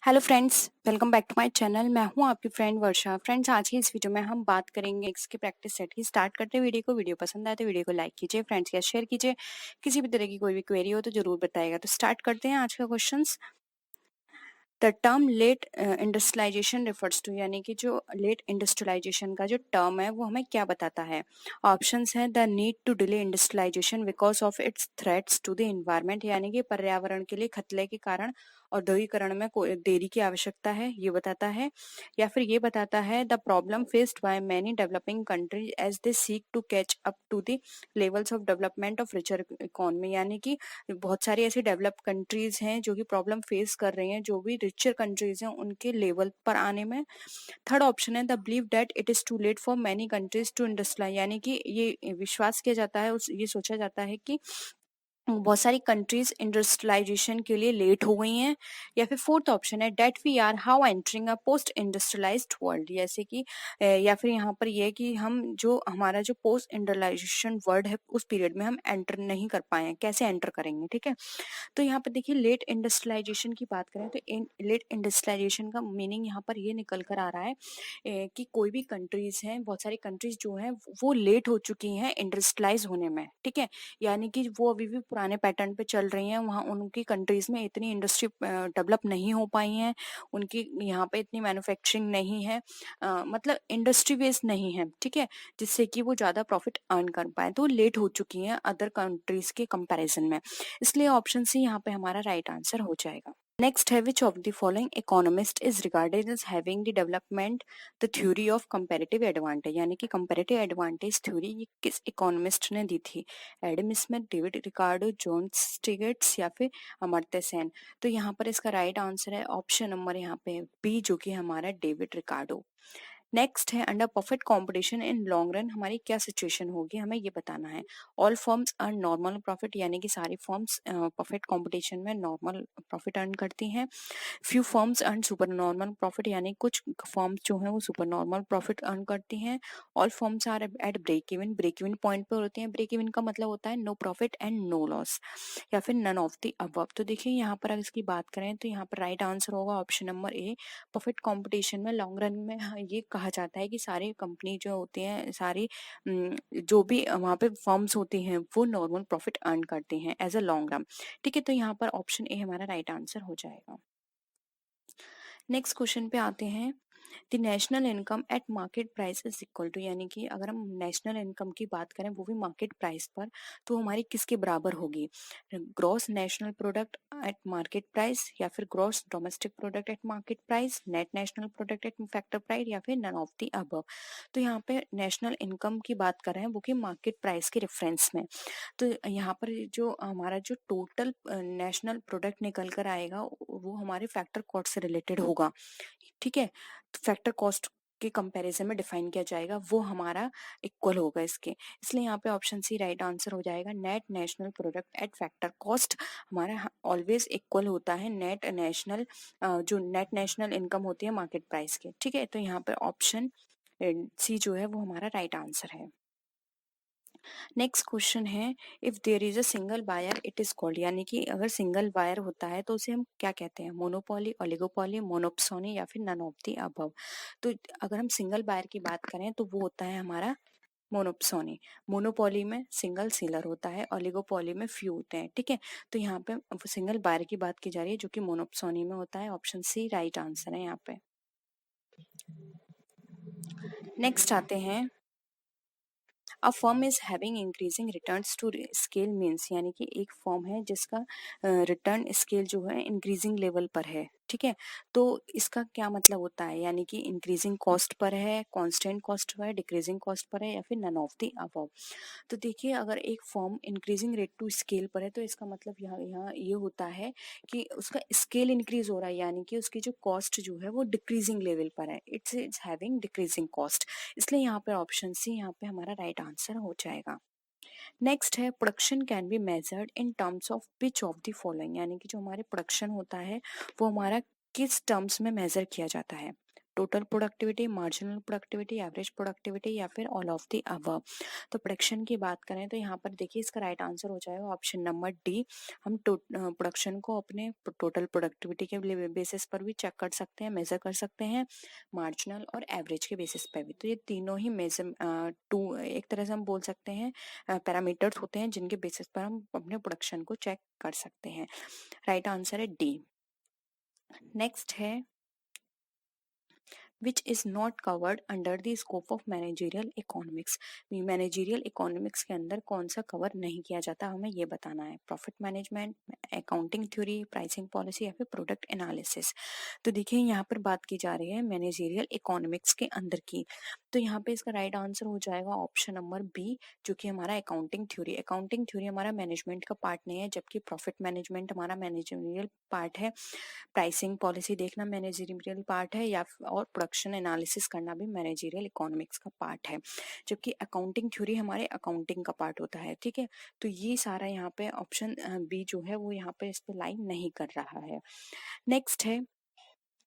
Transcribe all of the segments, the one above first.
Hello friends, welcome back to my channel. मैं हूं आपकी फ्रेंड वर्षा। फ्रेंड्स, आज की इस वीडियो में हम बात करेंगे इसके प्रैक्टिस सेट की। स्टार्ट करते हैं वीडियो को। वीडियो पसंद आए तो वीडियो को लाइक कीजिए, फ्रेंड्स के साथ शेयर कीजिए। किसी भी तरह की कोई भी क्वेरी हो तो जरूर बताइएगा। तो स्टार्ट करते हैं आज का questions. The term late industrialisation refers to, यानी कि जो लेट इंडस्ट्रियलाइजेशन का जो टर्म है वो हमें क्या बताता है। ऑप्शंस हैं the need to delay industrialisation because of its threats to the environment, यानी कि पर्यावरण के लिए खतरे के कारण औद्योगिकरण में देरी की आवश्यकता है, ये बताता है। या फिर ये बताता है the problem faced by many developing countries as they seek to catch up to the levels of development of richer economy, यानी कि बहुत सारी ऐसी डेवलप कंट्रीज हैं जो कि प्रॉब्लम फेस कर रही हैं, जो भी रिचर कंट्रीज हैं उनके लेवल पर आने में। थर्ड ऑप्शन है the believe that it is too late for many countries to industrialise, यानी कि ये विश्वास किया जाता है, ये सोचा जाता है कि बहुत सारी कंट्रीज इंडस्ट्रियलाइजेशन के लिए लेट हो गई हैं। या फिर फोर्थ ऑप्शन है that we are how entering a post industrialised world, जैसे कि या फिर यहाँ पर यह कि हम जो हमारा जो पोस्ट इंडस्ट्रियलाइजेशन वर्ल्ड है उस पीरियड में हम एंटर नहीं कर पाए हैं, कैसे एंटर करेंगे। ठीक है, तो यहाँ पर देखिए लेट इंडस्ट्रियलाइजेशन की बात करें तो लेट इंडस्ट्रियलाइजेशन का मीनिंग यहाँ पर ये निकल कर आ रहा है कि कोई भी कंट्रीज हैं, बहुत सारी कंट्रीज जो हैं वो लेट हो चुकी हैं इंडस्ट्रियलाइज होने में। ठीक है, यानी कि वो अभी भी पुराने पैटर्न पे चल रही हैं, वहाँ उनकी कंट्रीज में इतनी इंडस्ट्री डेवलप नहीं हो पाई हैं, उनकी यहाँ पे इतनी मैन्युफैक्चरिंग नहीं है, मतलब इंडस्ट्री बेस्ड नहीं है। ठीक है, जिससे कि वो ज़्यादा प्रॉफिट अर्न कर पाए, तो लेट हो चुकी हैं अदर कंट्रीज के कंपैरिजन में। इसलिए ऑप्शन सी यहाँ पे हमारा राइट आंसर हो जाएगा। नेक्स्ट है which of the following economist is regarded as having the development the theory of comparative advantage, यानी कि कंपैरेटिव एडवांटेज थ्योरी ये किस इकोनॉमिस्ट ने दी थी। Adam Smith, David Ricardo, John Stiglitz या फिर अमर्त्य सेन। तो यहाँ पर इसका राइट आंसर है ऑप्शन नंबर यहाँ पे बी, जो कि हमारा डेविड रिकार्डो। नेक्स्ट है under perfect competition in long run हमारी क्या सिचुएशन होगी, हमें ये बताना है। All firms earn normal profit, यानी कि सारी फर्म्स परफेक्ट कंपटीशन में नॉर्मल प्रॉफिट अर्न करती हैं। Few firms earn super normal profit, यानी कुछ फर्म्स जो हैं वो सुपर नॉर्मल प्रॉफिट अर्न करती हैं। All firms are at break even point पर होती हैं। ब्रेक इवन का मतलब होता है no profit and no loss, या फिर नन ऑफ द अबव। तो देखिए यहाँ पर अगर इसकी बात करें तो यहाँ पर राइट आंसर होगा option number A. Perfect competition में लॉन्ग रन में ये कहा जाता है कि सारी कंपनी जो होती हैं, सारी जो भी वहाँ पे फर्म्स होती हैं वो नॉर्मल प्रॉफिट अर्न करती हैं एज अ लॉन्ग रन। ठीक है, तो यहाँ पर ऑप्शन ए हमारा राइट आंसर हो जाएगा। नेक्स्ट क्वेश्चन पे आते हैं। The national income at market price is equal to, यानी कि अगर हम नेशनल इनकम की बात करें वो भी मार्केट प्राइस पर, तो हमारी किसके बराबर होगी। Gross national product at market price, या फिर gross domestic product at market price, net national product at factor price, या फिर नन ऑफ द अबव। तो यहाँ पे नेशनल इनकम की बात कर रहे हैं वो कि मार्केट प्राइस के रेफरेंस में। तो यहाँ पर जो हमारा जो टोटल नेशनल प्रोडक्ट निकल कर आएगा वो हमारे फैक्टर कॉस्ट से रिलेटेड होगा। ठीक है, तो फैक्टर कॉस्ट के कंपैरिजन में डिफाइन किया जाएगा, वो हमारा इक्वल होगा इसके। इसलिए यहाँ पे ऑप्शन सी राइट आंसर हो जाएगा। Net national product at factor cost हमारा ऑलवेज इक्वल होता है नेट नेशनल, जो नेट नेशनल इनकम होती है मार्केट प्राइस के। ठीक है, तो यहाँ पे ऑप्शन सी जो है वो हमारा राइट आंसर है। नेक्स्ट क्वेश्चन है if there is a single buyer it is called, यानी कि अगर सिंगल बायर होता है तो उसे हम क्या कहते हैं। मोनोपोली, ओलिगोपोली, मोनोप्सोनी, या फिर नन ऑफ द अबव। तो अगर हम सिंगल बायर की बात करें तो वो होता है हमारा मोनोप्सोनी। मोनोपोली में सिंगल सीलर होता है, ओलिगोपोली में फ्यू होते हैं। ठीक है, तो यहाँ पे सिंगल बायर की बात की जा रही है जो कि मोनोप्सोनी में होता है। ऑप्शन सी राइट आंसर है यहाँ पे। नेक्स्ट आते हैं a firm is having increasing returns to scale means, यानी कि एक फर्म है जिसका रिटर्न स्केल जो है इंक्रीजिंग लेवल पर है। ठीक है, तो इसका क्या मतलब होता है, यानी कि इंक्रीजिंग कॉस्ट पर है, कांस्टेंट कॉस्ट पर है, डिक्रीजिंग कॉस्ट पर है, या फिर नन ऑफ द अबव। तो देखिए अगर एक firm increasing rate to scale पर है तो इसका मतलब यहाँ यहाँ ये होता है कि उसका स्केल इंक्रीज हो रहा है, यानी कि उसकी जो कॉस्ट जो है वो डिक्रीजिंग लेवल पर है। इट्स हैविंग डिक्रीजिंग कॉस्ट, इसलिए यहाँ पे ऑप्शन सी यहाँ पे हमारा राइट आंसर हो जाएगा। नेक्स्ट है production can be measured in terms of which of the following, यानी कि जो हमारे प्रोडक्शन होता है वो हमारा किस टर्म्स में मेजर किया जाता है। Total productivity, marginal productivity, average productivity या फिर ऑल ऑफ द अबव। तो प्रोडक्शन की बात करें तो यहाँ पर देखिए इसका राइट आंसर हो जाएगा ऑप्शन नंबर डी। हम प्रोडक्शन को अपने टोटल प्रोडक्टिविटी के बेसिस पर भी चेक कर सकते हैं, मेजर कर सकते हैं, मार्जिनल और एवरेज के बेसिस पर भी। तो ये तीनों ही मेजर एक तरह से हम बोल सकते हैं पैरामीटर्स होते हैं जिनके बेसिस पर हम अपने प्रोडक्शन को चेक कर सकते हैं। राइट आंसर है डी। नेक्स्ट है which is not covered under the scope of managerial economics। Managerial economics के अंदर कौन सा कवर नहीं किया जाता, हमें ये बताना है। Profit management, accounting theory, pricing policy या फिर प्रोडक्ट एनालिसिस। तो देखिए यहाँ पर बात की जा रही है मैनेजरियल इकोनॉमिक्स के अंदर की। तो यहाँ पे इसका राइट आंसर हो जाएगा ऑप्शन नंबर बी, जो कि हमारा अकाउंटिंग थ्योरी। अकाउंटिंग थ्योरी हमारा मैनेजमेंट का पार्ट नहीं है, जबकि प्रॉफिट मैनेजमेंट हमारा मैनेजरियल पार्ट है। प्राइसिंग पॉलिसी देखना मैनेजरियल पार्ट है, या और प्रोडक्शन एनालिसिस करना भी मैनेजरियल इकोनॉमिक्स का पार्ट है, जबकि अकाउंटिंग थ्योरी हमारे अकाउंटिंग का पार्ट होता है। ठीक है, तो ये सारा यहाँ पे ऑप्शन बी जो है वो यहाँ पे इस पे लाइन नहीं कर रहा है। नेक्स्ट है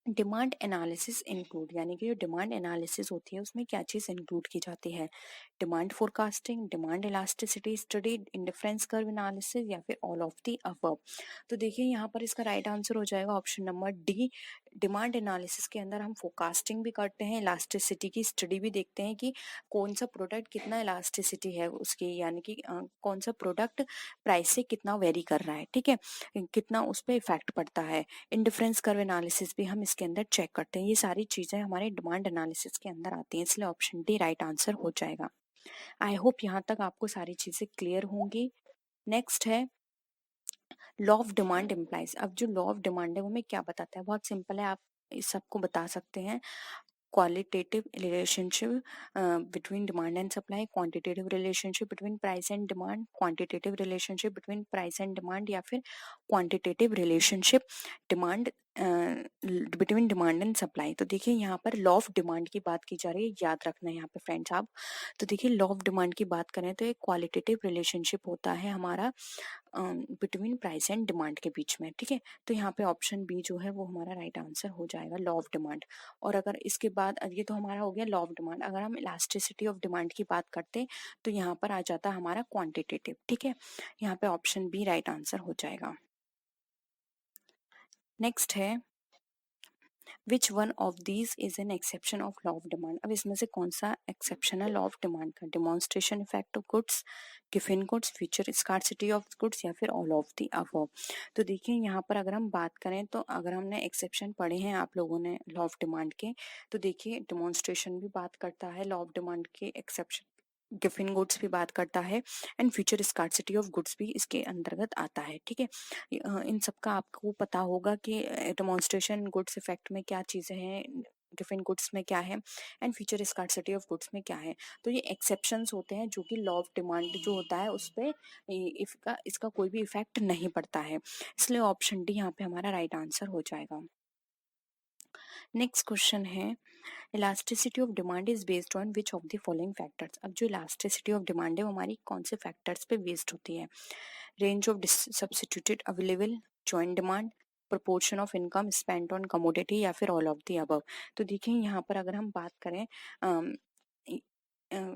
डिमांड एनालिसिस इंक्लूड, यानी कि जो डिमांड एनालिसिस होती है उसमें क्या चीज़ इंक्लूड की जाती है। Demand forecasting, demand elasticity study, indifference curve analysis या फिर ऑल ऑफ द अबव। तो देखिए यहाँ पर इसका राइट आंसर हो जाएगा option number D. Demand analysis के अंदर हम फोरकास्टिंग भी करते हैं, इलास्टिसिटी की स्टडी भी देखते हैं कि कौन सा प्रोडक्ट कितना इलास्टिसिटी है उसकी, यानी कि कौन सा प्रोडक्ट प्राइस से कितना वेरी कर रहा है। ठीक है, कितना उस पर इफेक्ट पड़ता है। इंडिफरेंस कर्व एनालिसिस भी हम इसके अंदर चेक करते हैं। ये सारी चीजें हमारे डिमांड एनालिसिस के अंदर आती हैं, इसलिए ऑप्शन डी राइट आंसर हो जाएगा। आई होप यहाँ तक आपको सारी चीजें क्लियर होंगी। नेक्स्ट है लॉ ऑफ डिमांड इम्प्लाइज। अब जो लॉ ऑफ डिमांड है वो हमें क्या बताता है, बहुत सिंपल है, आप इस सबको बता सकते हैं। qualitative relationship between demand and supply, quantitative relationship between price and demand, quantitative relationship between price and demand या फिर quantitative relationship demand between demand and supply. तो देखिए यहाँ पर लॉ ऑफ डिमांड की बात की जा रही है, याद रखना है यहाँ पे फ्रेंड्स आप। तो देखिए लॉ ऑफ डिमांड की बात करें तो एक क्वालिटेटिव रिलेशनशिप होता है हमारा बिटवीन प्राइस एंड डिमांड के बीच में। ठीक है, तो यहाँ पे ऑप्शन बी जो है वो हमारा राइट आंसर हो जाएगा, लॉ ऑफ डिमांड। और अगर इसके बाद ये तो हमारा हो गया लॉ ऑफ डिमांड। अगर हम इलास्टिसिटी ऑफ डिमांड की बात करते तो यहाँ पर आ जाता है हमारा क्वांटिटेटिव। ठीक है, यहाँ पे ऑप्शन बी राइट आंसर हो जाएगा। नेक्स्ट है which one of these is an exception of law of demand. अब इसमें से कौन सा एक्सेप्शन है लॉ ऑफ डिमांड का। Demonstration effect of goods, given goods, future scarcity of goods या फिर ऑल ऑफ द अबव। तो देखिए यहाँ पर अगर हम बात करें तो अगर हमने एक्सेप्शन पढ़े हैं आप लोगों ने लॉ ऑफ डिमांड के, तो देखिए डिमॉन्स्ट्रेशन भी बात करता है लॉ ऑफ डिमांड के एक्सेप्शन, गिवन गुड्स भी बात करता है, and future scarcity of goods भी इसके अंतर्गत आता है। ठीक है, इन सब का आपको पता होगा कि डेमोन्स्ट्रेशन गुड्स इफेक्ट में क्या चीज़ें हैं, गिवन गुड्स में क्या है, and future scarcity of goods में क्या है। तो ये एक्सेप्शंस होते हैं जो कि लॉ ऑफ डिमांड जो होता है उस पर इसका कोई भी इफेक्ट नहीं पड़ता है, इसलिए ऑप्शन डी यहाँ पे हमारा राइट आंसर हो जाएगा। नेक्स्ट क्वेश्चन है elasticity of demand is based on which of the following factors. अब जो इलास्टिसिटी ऑफ डिमांड है वो हमारी कौन से फैक्टर्स पे बेस्ड होती है। Range of substituted available, joint demand, proportion of income spent on commodity या फिर ऑल ऑफ द अबव। तो देखिए यहाँ पर अगर हम बात करें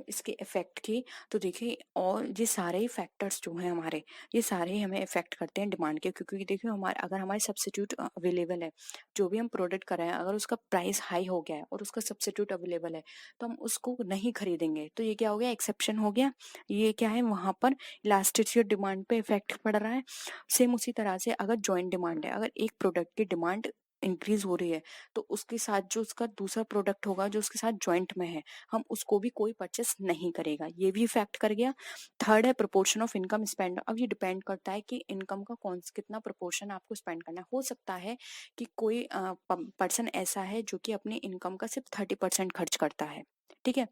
इसके इफेक्ट की, तो देखिए और ये सारे ही फैक्टर्स जो हैं हमारे, ये सारे ही हमें इफेक्ट करते हैं डिमांड के, क्योंकि देखिए हमारे अगर हमारे सब्स्टिट्यूट अवेलेबल है, जो भी हम प्रोडक्ट कर रहे हैं अगर उसका प्राइस हाई हो गया है और उसका सब्स्टिट्यूट अवेलेबल है तो हम उसको नहीं खरीदेंगे। तो ये क्या हो गया, एक्सेप्शन हो गया। ये क्या है, वहां पर इलास्टिसिटी डिमांड पे इफेक्ट पड़ रहा है। सेम उसी तरह से अगर जॉइंट डिमांड है, अगर एक प्रोडक्ट की डिमांड इंक्रीज हो रही है तो उसके साथ जो उसका दूसरा प्रोडक्ट होगा जो उसके साथ जॉइंट में है, हम उसको भी कोई परचेस नहीं करेगा, ये भी इफेक्ट कर गया। थर्ड है प्रोपोर्शन ऑफ इनकम स्पेंड। अब ये डिपेंड करता है कि इनकम का कितना प्रोपोर्शन आपको स्पेंड करना है। हो सकता है कि कोई पर्सन ऐसा है जो कि अपनी इनकम का सिर्फ 30% खर्च करता है। ठीक है,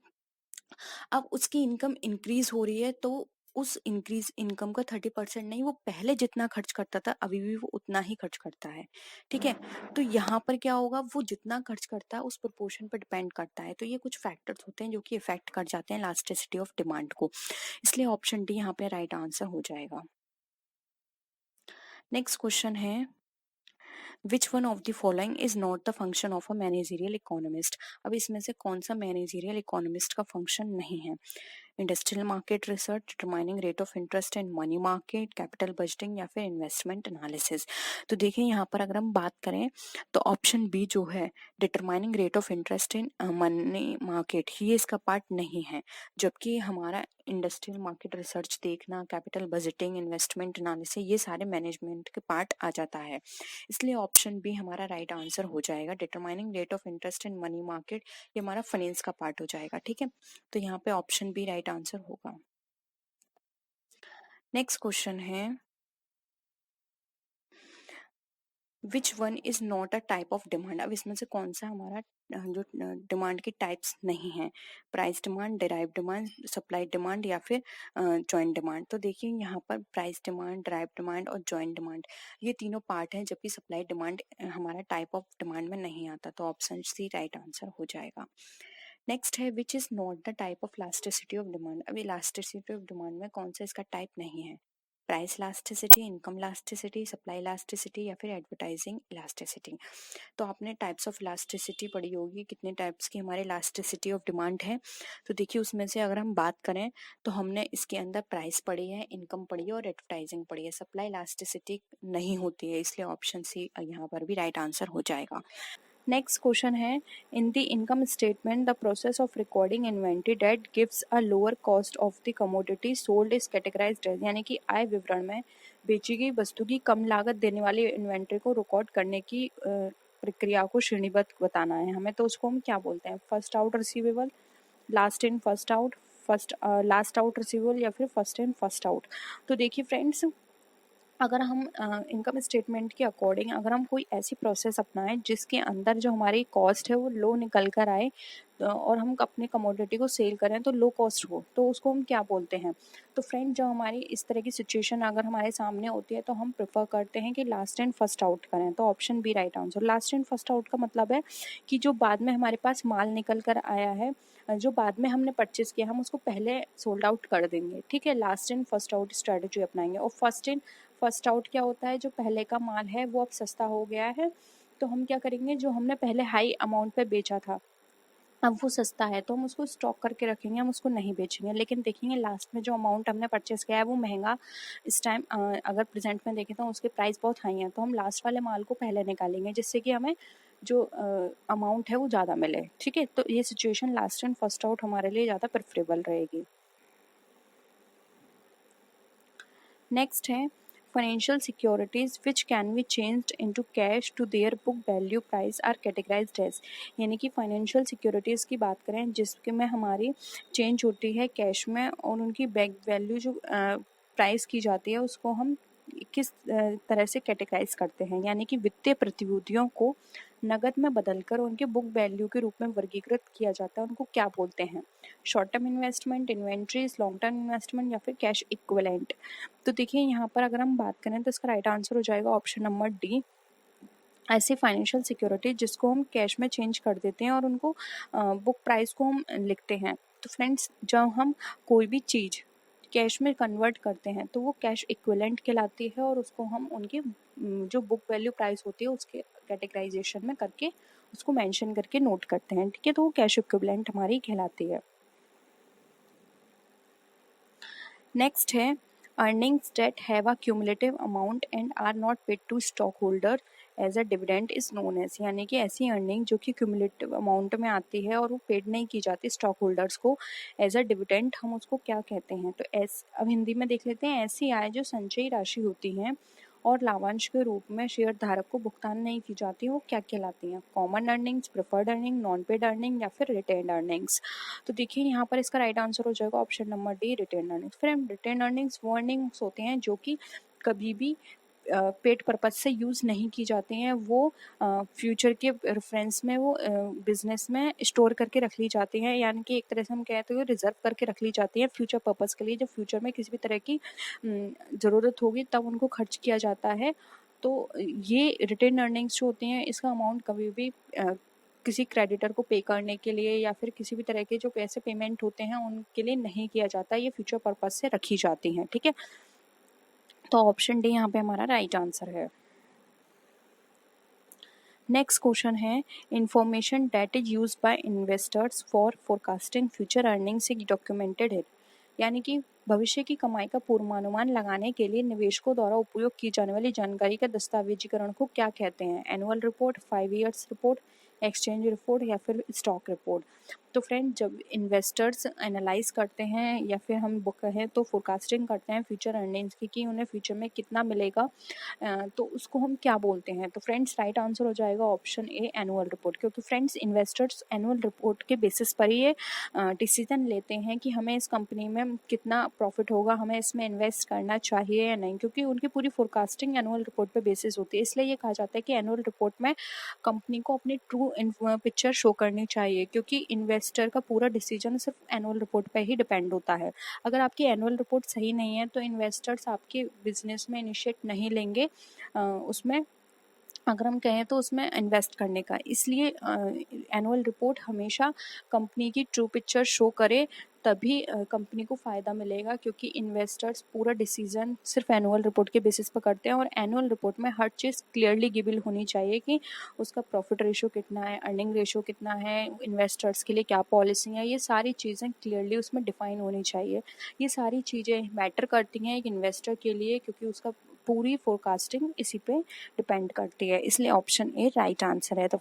अब उसकी इनकम इंक्रीज हो रही है तो उस इंक्रीज इनकम का 30% नहीं, वो पहले जितना खर्च करता था अभी भी वो उतना ही खर्च करता है। ठीक है, तो यहाँ पर क्या होगा, वो जितना खर्च करता है उस प्रोपोर्शन पर डिपेंड करता है। तो ये कुछ फैक्टर्स होते हैं जो कि इफेक्ट कर जाते हैं इलास्टिसिटी ऑफ डिमांड को, इसलिए ऑप्शन डी यहाँ पे राइट आंसर हो जाएगा। नेक्स्ट क्वेश्चन है which one of the following is not the function of a managerial economist. अब इसमें से कौन सा मैनेजरियल इकोनॉमिस्ट का फंक्शन नहीं है? Industrial market research, determining rate of interest in money market, capital budgeting या फिर इन्वेस्टमेंट एनालिसिस। तो देखिए यहाँ पर अगर हम बात करें तो ऑप्शन बी जो है determining rate of interest in money market, ये इसका पार्ट नहीं है। जबकि हमारा इंडस्ट्रियल मार्केट रिसर्च देखना, कैपिटल बजटिंग, इन्वेस्टमेंट एनालिसिस, ये सारे मैनेजमेंट के पार्ट आ जाता है। इसलिए ऑप्शन बी हमारा राइट आंसर हो जाएगा। Determining rate of interest in money market ये हमारा फाइनेंस का पार्ट हो जाएगा। ठीक है, तो यहाँ पे ऑप्शन बी राइट आंसर होगा। नेक्स्ट क्वेश्चन है which one is not a type of demand. अब इसमें से कौन सा हमारा जो डिमांड की टाइप्स नहीं है? Price demand, derive demand, supply demand या फिर जॉइंट डिमांड। तो देखिए यहाँ पर प्राइस डिमांड, डिराइव डिमांड और जॉइंट डिमांड ये तीनों पार्ट हैं, जबकि सप्लाई डिमांड हमारा टाइप ऑफ डिमांड में नहीं आता। तो ऑप्शन सी राइट आंसर हो जाएगा। नेक्स्ट है which is not the type of elasticity of demand. अब इलास्टिसिटी ऑफ डिमांड में कौन सा इसका टाइप नहीं है? Price elasticity, income elasticity, supply elasticity या फिर एडवर्टाइजिंग इलास्टिसिटी। तो आपने टाइप्स ऑफ इलास्टिसिटी पढ़ी होगी, कितने टाइप्स की हमारे इलास्टिसिटी ऑफ डिमांड है। तो देखिए उसमें से अगर हम बात करें तो हमने इसके अंदर प्राइस पढ़ी है, इनकम पढ़ी है और एडवर्टाइजिंग पढ़ी है। सप्लाई इलास्टिसिटी नहीं होती है, इसलिए ऑप्शन सी यहाँ पर भी राइट आंसर हो जाएगा। नेक्स्ट क्वेश्चन है in the income statement the process of recording inventory that gives a lower cost of the commodity sold is categorised as, यानी कि आय विवरण में बेची गई वस्तु की कम लागत देने वाली इन्वेंट्री को रिकॉर्ड करने की प्रक्रिया को श्रेणीबद्ध बताना है हमें। तो उसको हम क्या बोलते हैं? First out receivable, last in first out, first last out receivable या फिर फर्स्ट इन फर्स्ट आउट। तो देखिए फ्रेंड्स, अगर हम इनकम स्टेटमेंट के अकॉर्डिंग अगर हम कोई ऐसी प्रोसेस अपनाएं जिसके अंदर जो हमारी कॉस्ट है वो लो निकल कर आए और हम अपने कमोडिटी को सेल करें तो लो कॉस्ट हो, तो उसको हम क्या बोलते हैं? तो फ्रेंड, जब हमारी इस तरह की सिचुएशन अगर हमारे सामने होती है तो हम प्रेफर करते हैं कि लास्ट एंड फर्स्ट आउट करें। तो option B right answer. Last and first out का मतलब है कि जो बाद में हमारे पास माल निकल कर आया है, जो बाद में हमने परचेज किया, हम उसको पहले सोल्ड आउट कर देंगे। ठीक है, last in first out strategy अपनाएंगे। और फर्स्ट इन फर्स्ट आउट क्या होता है? जो पहले का माल है वो अब सस्ता हो गया है, तो हम क्या करेंगे, जो हमने पहले हाई अमाउंट पे बेचा था अब वो सस्ता है तो हम उसको स्टॉक करके रखेंगे, हम उसको नहीं बेचेंगे। लेकिन देखेंगे लास्ट में जो अमाउंट हमने परचेस किया है वो महंगा इस टाइम अगर प्रेजेंट में देखें तो उसके प्राइस बहुत हाई हैं, तो हम लास्ट वाले माल को पहले निकालेंगे जिससे कि हमें जो अमाउंट है वो ज़्यादा मिले। ठीक है, तो ये situation last and first out हमारे लिए ज़्यादा प्रेफरेबल रहेगी। नेक्स्ट है financial securities which can be changed into cash to their book value price are categorised as, यानी कि फाइनेंशियल सिक्योरिटीज़ की बात करें जिसके में हमारी चेंज होती है कैश में और उनकी बैक वैल्यू जो प्राइस की जाती है उसको हम किस तरह से कैटेगराइज करते हैं, यानी कि वित्तीय प्रतिभूतियों को नगद में बदलकर उनके बुक वैल्यू के रूप में वर्गीकृत किया जाता है, उनको क्या बोलते हैं? Short term investment, inventories, long term investment या फिर कैश इक्विवेलेंट। तो देखिए यहाँ पर अगर हम बात करें तो इसका राइट आंसर हो जाएगा ऑप्शन नंबर डी, ऐसी फाइनेंशियल सिक्योरिटी जिसको हम कैश में चेंज कर देते हैं और उनको बुक प्राइस को हम लिखते हैं। तो फ्रेंड्स, जब हम कोई भी चीज़ कैश में कन्वर्ट करते हैं तो वो कैश इक्विवेलेंट कहलाती है और उसको हम उनकी जो बुक वैल्यू प्राइस होती है उसके कैटेगराइजेशन में करके उसको मेंशन करके नोट करते हैं। ठीक है, तो वो कैश इक्विवेलेंट हमारी कहलाती है। नेक्स्ट है earnings that have a cumulative amount and are not paid to stockholder as a dividend is known as, यानी कि ऐसी अर्निंग जो कि क्यूमुलेटिव अमाउंट में आती है और वो पेड नहीं की जाती स्टॉक होल्डर्स को एज अ डिविडेंड, हम उसको क्या कहते हैं? तो अब हिंदी में देख लेते हैं। ऐसी आय जो संचयी राशि होती है और लाभांश के रूप में शेयर धारक को भुगतान नहीं की जाती वो क्या कहलाती हैं? Common earnings, preferred earning, non paid earning या फिर रिटेन अर्निंग्स। तो देखिए यहाँ पर इसका राइट आंसर हो जाएगा option number D, retained earnings. फिर हम रिटेन अर्निंग्स वो अर्निंग्स होते हैं जो कि कभी भी पेड पर्पज से यूज़ नहीं की जाती हैं, वो फ्यूचर के रेफरेंस में वो बिजनेस में स्टोर करके रख ली जाती हैं, यानी कि एक तरह से हम कहते हैं रिजर्व करके रख ली जाती हैं फ्यूचर पर्पज़ के लिए। जब फ्यूचर में किसी भी तरह की ज़रूरत होगी तब उनको खर्च किया जाता है। तो ये रिटेन अर्निंग्स जो होती हैं इसका अमाउंट कभी भी किसी क्रेडिटर को पे करने के लिए या फिर किसी भी तरह के जो पैसे पेमेंट होते हैं उनके लिए नहीं किया जाता, ये फ्यूचर पर्पज से रखी जाती हैं। ठीक है, तो ऑप्शन डी यहाँ पे हमारा राइट आंसर है। नेक्स्ट क्वेश्चन है, information that is use by investors for forecasting future earnings documented है, यानी कि भविष्य की कमाई का पूर्वानुमान लगाने के लिए निवेशकों द्वारा उपयोग की जाने वाली जानकारी का दस्तावेजीकरण को क्या कहते हैं? Annual report, 5 years report, exchange report या फिर स्टॉक रिपोर्ट। तो फ्रेंड, जब इन्वेस्टर्स एनालाइज करते हैं या फिर हम कहें तो फोरकास्टिंग करते हैं फ्यूचर अर्निंग्स की कि उन्हें फ्यूचर में कितना मिलेगा, तो उसको हम क्या बोलते हैं? तो फ्रेंड्स, राइट आंसर हो जाएगा ऑप्शन ए, एनुअल रिपोर्ट। क्योंकि फ्रेंड्स, इन्वेस्टर्स एनुअल रिपोर्ट के बेसिस पर ही ये डिसीजन लेते हैं कि हमें इस कंपनी में कितना प्रॉफिट होगा, हमें इसमें इन्वेस्ट करना चाहिए या नहीं, क्योंकि उनकी पूरी फोरकास्टिंग एनुअल रिपोर्ट पे बेसिस होती है। इसलिए ये कहा जाता है कि एनुअल रिपोर्ट में कंपनी को अपनी ट्रू पिक्चर शो करनी चाहिए, क्योंकि इन्वेस्टर का पूरा डिसीजन सिर्फ एनुअल रिपोर्ट पे ही डिपेंड होता है। अगर आपकी एनुअल रिपोर्ट सही नहीं है तो इन्वेस्टर्स आपके बिजनेस में इनिशिएट नहीं लेंगे उसमें, अगर हम कहें तो उसमें इन्वेस्ट करने का। इसलिए एनुअल रिपोर्ट हमेशा कंपनी की ट्रू पिक्चर शो करे, तभी कंपनी को फ़ायदा मिलेगा, क्योंकि इन्वेस्टर्स पूरा डिसीजन सिर्फ एनुअल रिपोर्ट के बेसिस पर करते हैं। और एनुअल रिपोर्ट में हर चीज़ क्लियरली गिवन होनी चाहिए कि उसका प्रॉफिट रेशो कितना है, अर्निंग रेशो कितना है, इन्वेस्टर्स के लिए क्या पॉलिसी है, ये सारी चीज़ें क्लियरली उसमें डिफाइन होनी चाहिए। ये सारी चीज़ें मैटर करती हैं एक इन्वेस्टर के लिए, क्योंकि उसका पूरी फोरकास्टिंग इसी पे डिपेंड करती है। इसलिए ऑप्शन ए राइट आंसर है। तो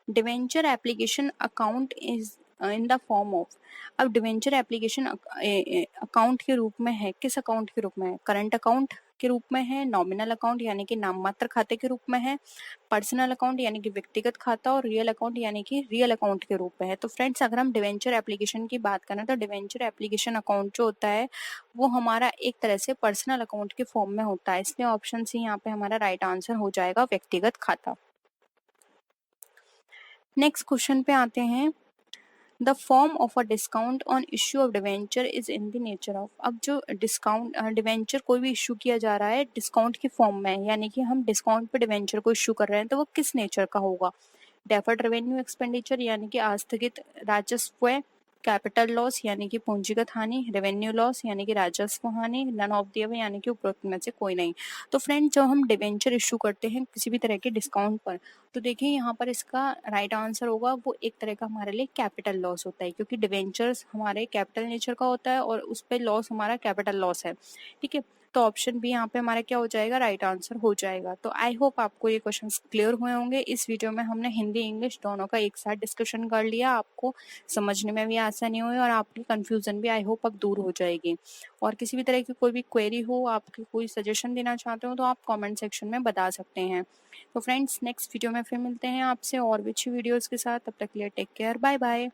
debenture application account is in the form of, अब डिवेंचर एप्लीकेशन अकाउंट के रूप में है, किस अकाउंट के रूप में है? करंट अकाउंट के रूप में है, नॉमिनल अकाउंट यानी कि नाम मात्र खाते के रूप में है, पर्सनल अकाउंट यानी कि व्यक्तिगत खाता, और रियल अकाउंट यानी कि रियल अकाउंट के रूप में है। तो फ्रेंड्स, अगर हम डिवेंचर एप्लीकेशन की बात करें तो डिवेंचर एप्लीकेशन अकाउंट जो होता है वो हमारा एक तरह से पर्सनल अकाउंट के फॉर्म में होता है। इसलिए ऑप्शन सी यहाँ पे हमारा राइट आंसर हो जाएगा, व्यक्तिगत खाता। नेक्स्ट क्वेश्चन पे आते हैं, the form of a discount on issue of debenture is in the nature of, अब जो डिस्काउंट डिवेंचर कोई भी इशू किया जा रहा है डिस्काउंट की फॉर्म में, यानी कि हम डिस्काउंट पे डिवेंचर को इशू कर रहे हैं, तो वो किस नेचर का होगा? डेफर्ड रेवेन्यू एक्सपेंडिचर यानी कि आस्थगित राजस्व, कैपिटल लॉस यानी कि पूंजीगत हानि, रेवेन्यू लॉस यानी कि राजस्व हानि, नन ऑफ द अबव यानी कि उपरोक्त में से कोई नहीं। तो फ्रेंड, जब हम डिवेंचर इशू करते हैं किसी भी तरह के डिस्काउंट पर, तो देखिए यहाँ पर इसका राइट आंसर होगा वो एक तरह का हमारे लिए कैपिटल लॉस होता है, क्योंकि डिवेंचर्स हमारे कैपिटल नेचर का होता है और उस पर लॉस हमारा कैपिटल लॉस है। ठीक है, तो ऑप्शन बी यहाँ पे हमारा क्या हो जाएगा? राइट आंसर हो जाएगा। तो आई होप आपको ये क्वेश्चंस क्लियर हुए होंगे। इस वीडियो में हमने हिंदी इंग्लिश दोनों का एक साथ डिस्कशन कर लिया, आपको समझने में भी आसानी हुई और आपकी कंफ्यूजन भी आई होप अब दूर हो जाएगी। और किसी भी तरह की कोई भी क्वेरी हो, आपकी कोई सजेशन देना चाहते हो तो आप कॉमेंट सेक्शन में बता सकते हैं। तो फ्रेंड्स, नेक्स्ट वीडियो में फिर मिलते हैं आपसे और भी अच्छी वीडियोज़ के साथ। तब तक के लिए टेक केयर, बाय बाय।